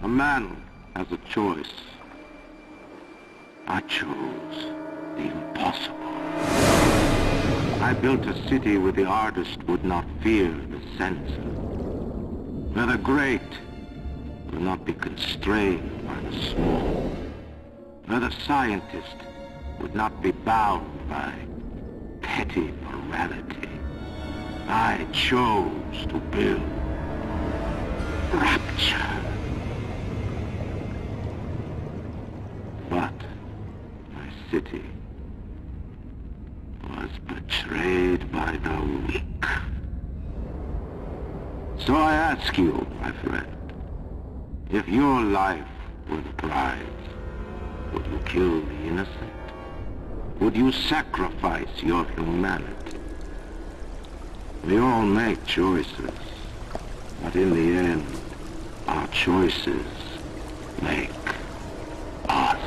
A man has a choice. I chose the impossible. I built a city where the artist would not fear the censor, where the great will not be constrained by the small, where the scientist would not be bound by petty morality. I chose to build rapture. But my city was betrayed by the weak. So I ask you, my friend, if your life were the prize, would you kill the innocent? Would you sacrifice your humanity? We all make choices, but in the end, our choices make us.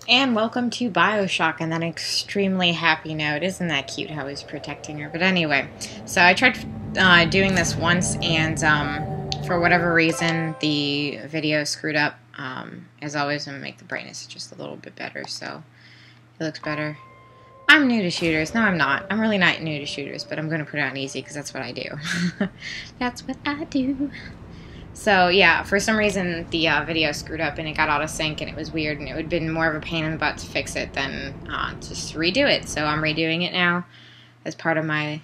And welcome to Bioshock on that extremely happy note. Isn't that cute how he's protecting her? But anyway, so I tried doing this once, and for whatever reason, the video screwed up. As always, I'm going to make the brightness just a little bit better so it looks better. I'm new to shooters. No, I'm not. I'm really not new to shooters, but I'm going to put it on easy because that's what I do. That's what I do. So yeah, for some reason the video screwed up and it got out of sync and it was weird, and it would have been more of a pain in the butt to fix it than just redo it. So I'm redoing it now as part of my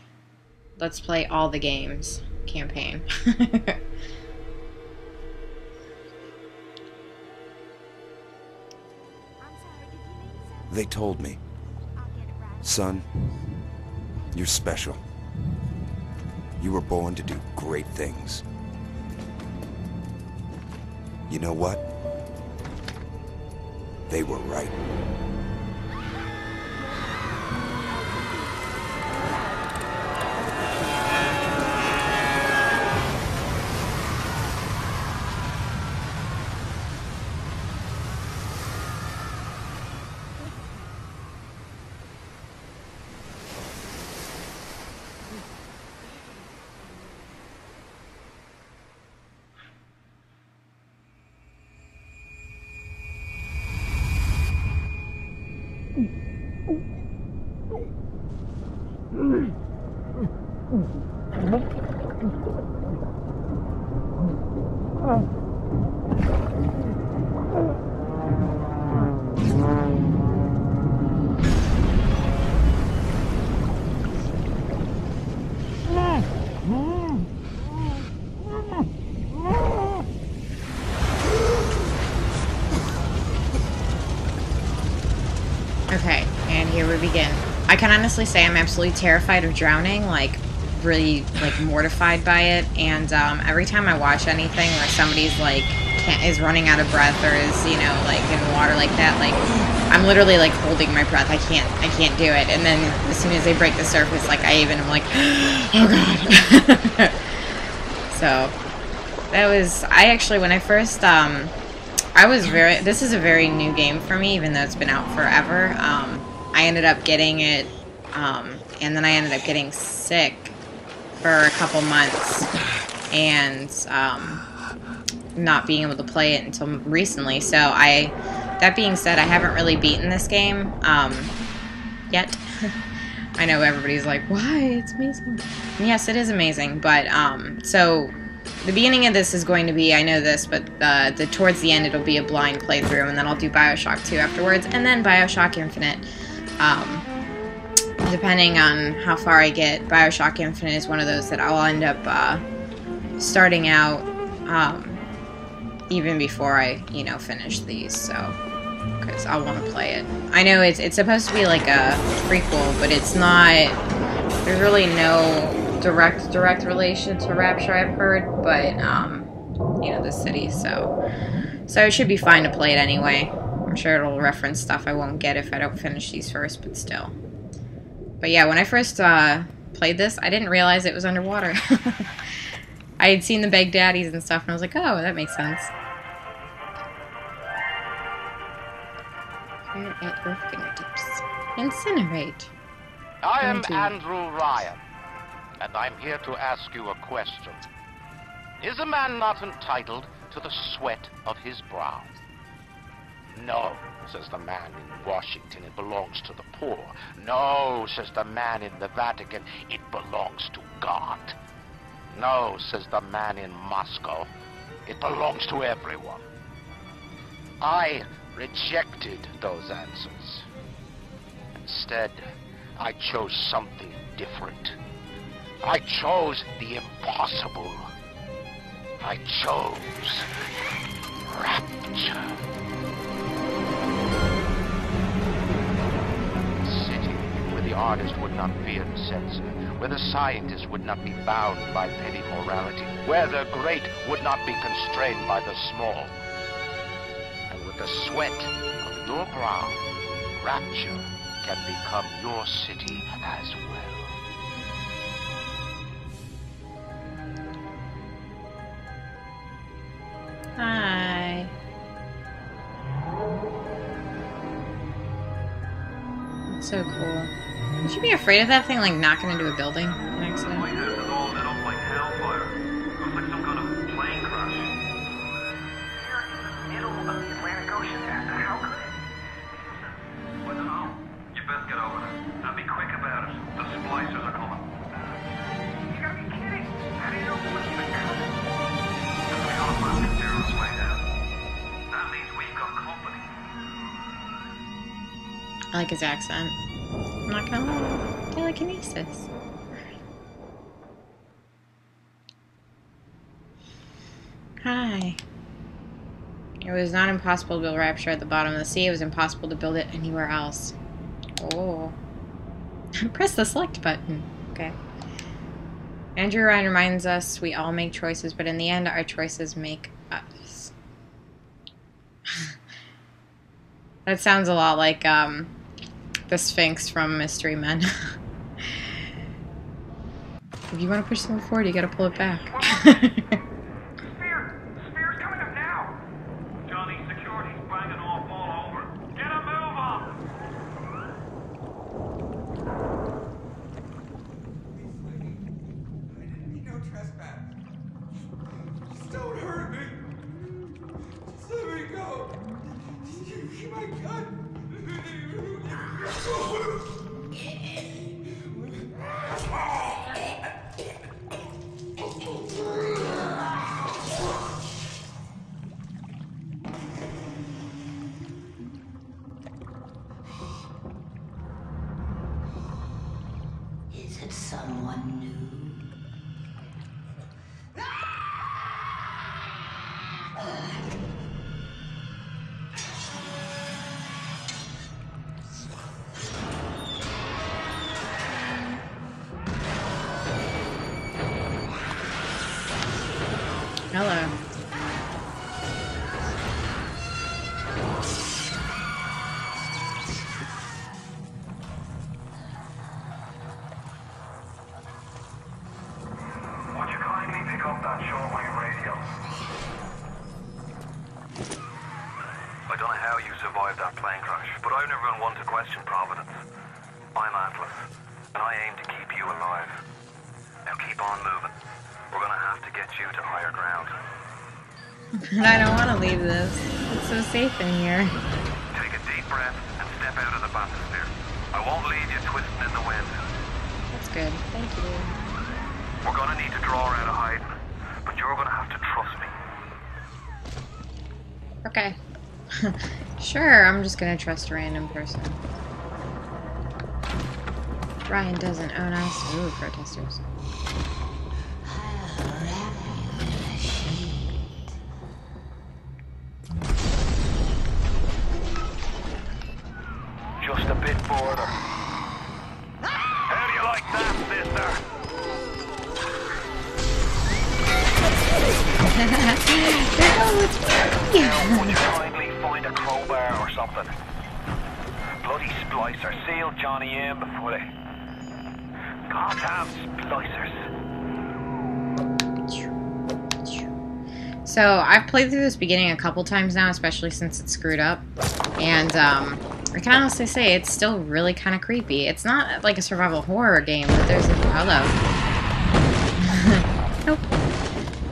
Let's Play All the Games campaign. They told me, son, you're special. You were born to do great things. You know what? They were right. Okay, and here we begin. I can honestly say I'm absolutely terrified of drowning. Like, really like mortified by it, and every time I watch anything where somebody's like is running out of breath or is, you know, like in water like that, like I'm literally like holding my breath. I can't do it. And then as soon as they break the surface, like I'm like, oh god. So that was, I actually, when I first I was this is a very new game for me, even though it's been out forever. I ended up getting it, and then I ended up getting sick for a couple months, and not being able to play it until recently. So that being said, I haven't really beaten this game yet. I know everybody's like, why? It's amazing. And yes, it is amazing, but so the beginning of this is going to be, I know this, but towards the end it'll be a blind playthrough, and then I'll do Bioshock 2 afterwards, and then Bioshock Infinite. Depending on how far I get, Bioshock Infinite is one of those that I'll end up starting out even before I, you know, finish these, so, because I want to play it. I know it's supposed to be like a prequel, but it's not, there's really no direct relation to Rapture, I've heard, but, you know, the city, so it should be fine to play it anyway. I'm sure it'll reference stuff I won't get if I don't finish these first, but still. But yeah, when I first played this, I didn't realize it was underwater. I had seen the Baghdadis and stuff, and I was like, oh, that makes sense. Fire at your fingertips. Incinerate. I am Andrew Ryan, and I'm here to ask you a question. Is a man not entitled to the sweat of his brow? No, says the man in Washington, it belongs to the poor. No, says the man in the Vatican, it belongs to God. No, says the man in Moscow, it belongs to everyone. I rejected those answers. Instead, I chose something different. I chose the impossible. I chose rapture. A city where the artist would not fear the censor, where the scientist would not be bound by petty morality, where the great would not be constrained by the small. And with the sweat of your brow, rapture can become your city as well. Hi. That's so cool. Would you be afraid of that thing, like, knocking into a building on accident? White House is all lit up like hellfire. Looks like some kind of plane crash. Here in the middle of the Atlantic Ocean. How could it? I don't know. You best get over there. And be quick about it. The splicers are coming. You gotta be kidding. How do you know what's even coming? We got a massive terrorist way down. That means we've got company. I like his accent. I'm not gonna lie. Telekinesis. Hi. It was not impossible to build Rapture at the bottom of the sea. It was impossible to build it anywhere else. Oh. Press the select button. Okay. Andrew Ryan reminds us we all make choices, but in the end, our choices make us. That sounds a lot like, the Sphinx from Mystery Men. If you want to push something forward, you gotta pull it back. Sphere! The sphere's coming up now! Johnny, security's banging off all over. Get a move on! I didn't mean no trespass. Just don't hurt me. Just let me go. My gun. Is it someone new? Hello. Would you kindly pick up that shortwave radio? I don't know how you survived that plane crash, but I've never been one to question Providence. I'm Atlas, and I aim to keep you alive. Now keep on moving. We're gonna have to get you to higher ground. I don't want to leave this. It's so safe in here. Take a deep breath and step out of the bathysphere. I won't leave you twisting in the wind. That's good. Thank you. We're gonna need to draw her out of hiding, but you're gonna have to trust me. Okay. Sure, I'm just gonna trust a random person. Ryan doesn't own us. Ooh, protesters. Just a bit further. How do you like that, sister? Now, would you kindly find a crowbar or something? Bloody splicer. Seal Johnny in before they... Goddamn splicers. So, I've played through this beginning a couple times now, especially since it's screwed up. And, I can honestly say it's still really kind of creepy. It's not like a survival horror game, but there's a... Hello. Nope.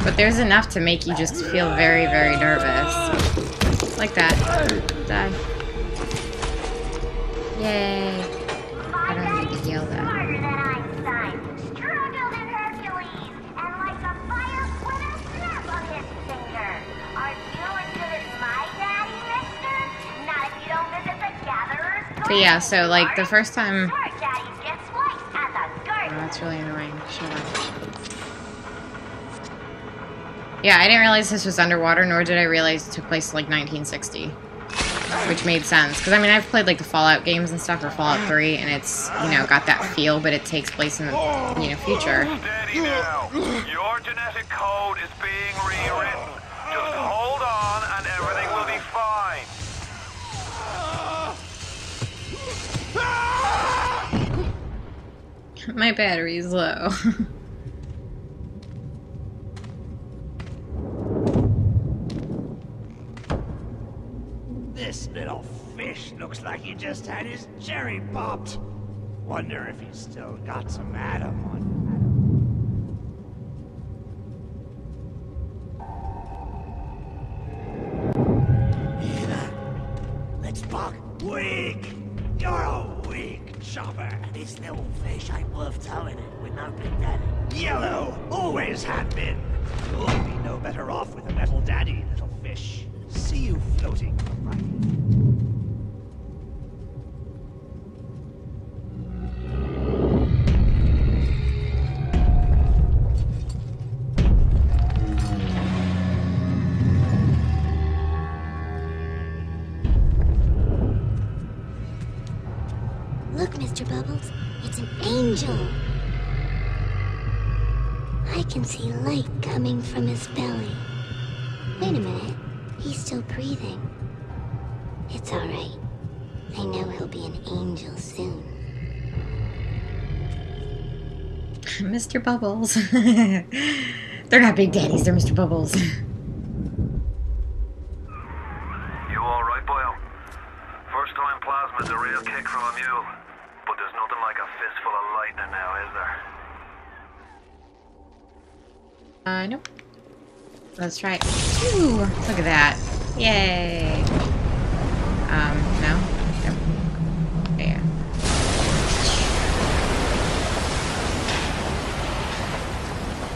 But there's enough to make you just feel very, very nervous. Like that. Die. Yay. I don't need to yell that. But yeah, so like the first time... Oh, that's really annoying. Shut up. Yeah, I didn't realize this was underwater, nor did I realize it took place like 1960. Which made sense. Because, I mean, I've played like the Fallout games and stuff, or Fallout 3, and it's, you know, got that feel, but it takes place in the, you know, future. Steady now. Your genetic code is being rewritten. Just hold on and everything will be fine. My battery's low. This little fish looks like he just had his cherry popped. Wonder if he's still got some Adam on. Let's buck. Weak! You're a weak chopper. This little fish ain't worth towing it with no big daddy. Yellow always had been. You'll be no better off with a metal daddy, little fish. See you floating, right? Look, Mr. Bubbles, it's an angel. I can see light coming from his belly. Wait a minute, he's still breathing. It's all right. I know he'll be an angel soon. Mr. Bubbles. They're not Big Daddies, they're Mr. Bubbles. You alright, boyo? First time plasma's a real kick from a mule. But there's nothing like a fistful of lightning now, is there? Nope. Let's try it. Ooh, look at that. Yay. No? Nope. Yeah.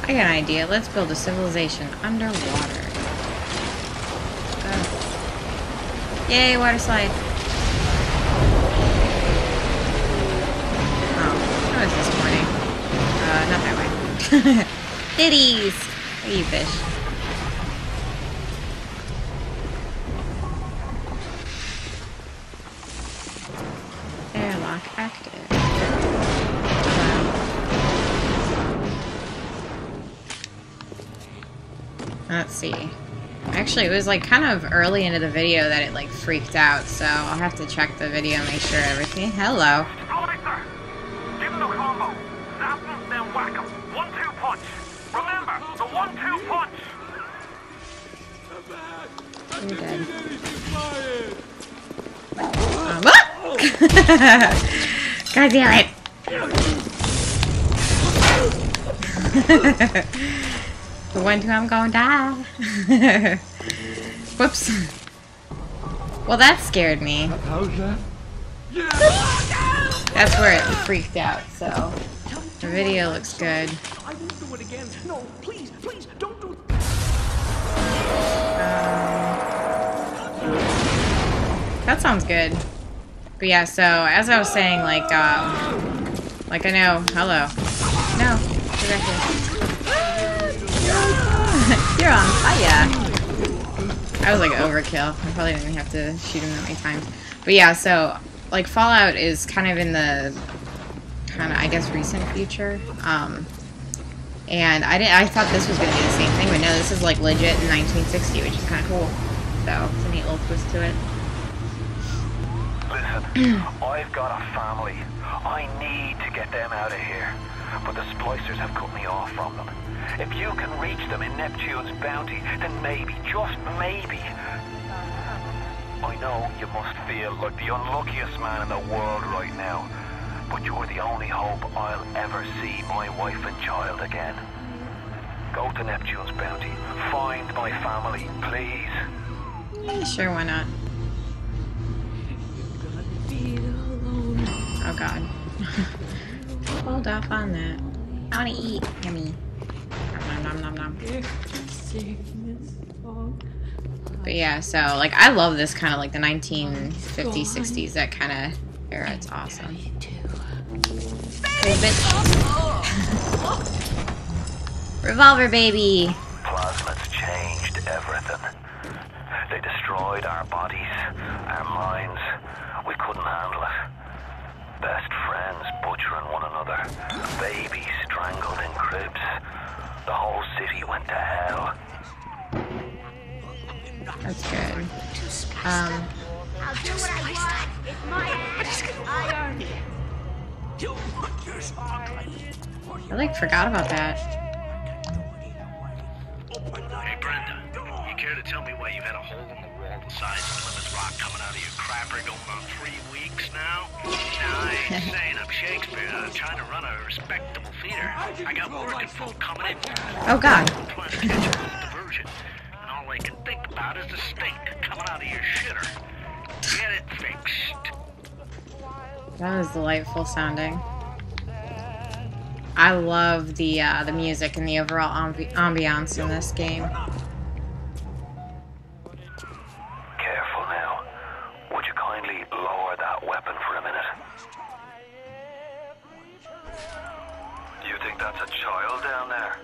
I got an idea. Let's build a civilization underwater. Yay, water slide. Oh, how is this morning? Not that way. Ditties! What are you, fish? Airlock active. Let's see. Actually, it was like kind of early into the video that it like freaked out, so I'll have to check the video, make sure everything. Hello. Alright, sir. Give him a combo. Zap him, then whack him. 1-2 punch. Remember, the 1-2 punch. You're dead. God damn it. The 1-2 I'm gonna die. Whoops. Well, that scared me. How's that? That's where it freaked out, so the video looks good. I won't do it again. No, please, please, don't do it. That sounds good. But yeah, so as I was saying, like I know, hello. No, get back here. You're on fire. I was like overkill. I probably didn't have to shoot him that many times. But yeah, so like Fallout is kind of in the I guess recent future. And I thought this was gonna be the same thing, but no, this is like legit in 1960, which is kind of cool. So it's a neat little twist to it. Listen, I've got a family. I need to get them out of here. But the splicers have cut me off from them. If you can reach them in Neptune's bounty, then maybe, just maybe. I know you must feel like the unluckiest man in the world right now. But you're the only hope I'll ever see my wife and child again. Go to Neptune's bounty. Find my family, please. Yeah, sure, why not? Oh god. Hold off on that. I wanna eat. Yummy. Nom nom nom nom. But yeah, so like I love this kind of like the 1950s, 60s, that kind of era. It's awesome. Revolver baby. Plasmids changed everything. They destroyed our bodies, our minds. We couldn't handle it. Best friends butchering one another. Babies strangled in cribs. The whole city went to hell. That's good. I'll do what I want. It's my iron. I like forgot about that. Hey Brenda, you care to tell me why you've had a hole in the wall the size of Plymouth Rock coming out of your crapper going on 3 weeks now? Now I ain't saying I'm Shakespeare. I'm trying to run a respectable theater. I got working folk coming in. Oh god. I'm trying to catch a little diversion. And all they can think about is the stink coming out of your shitter. Get it fixed. That was delightful sounding. I love the music and the overall ambiance in this game. Careful now. Would you kindly lower that weapon for a minute? You think that's a child down there?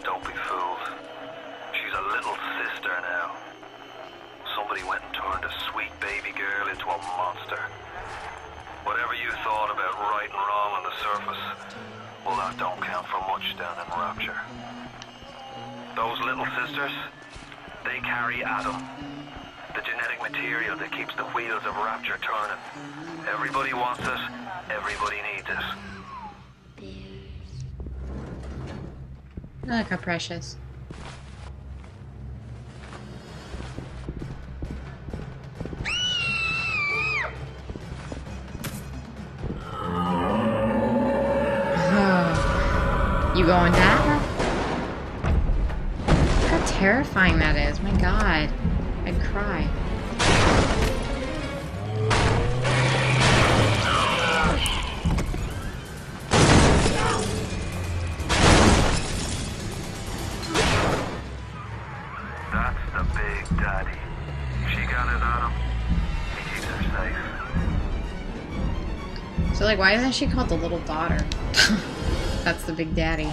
Don't be fooled. She's a little sister now. Somebody went and turned a sweet baby girl into a monster. Whatever you thought about right and wrong on the surface, well, that don't count for much down in Rapture. Those little sisters, they carry Adam, the genetic material that keeps the wheels of Rapture turning. Everybody wants it, everybody needs it. Look how precious. You going down? Look how terrifying that is. My god. I'd cry. That's the big daddy. She got it on him. He keeps her safe. So like, why isn't she called the little daughter? That's the big daddy.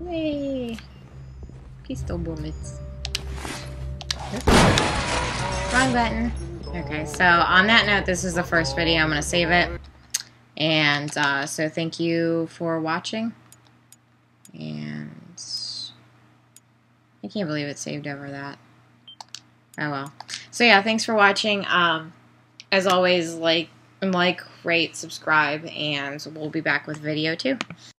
Yay! Pistol bullets. Wrong button. Okay, so on that note, this is the first video. I'm gonna save it. And so thank you for watching. And I can't believe it saved over that. Oh well. So yeah, thanks for watching. As always, like, rate, subscribe, and we'll be back with video 2.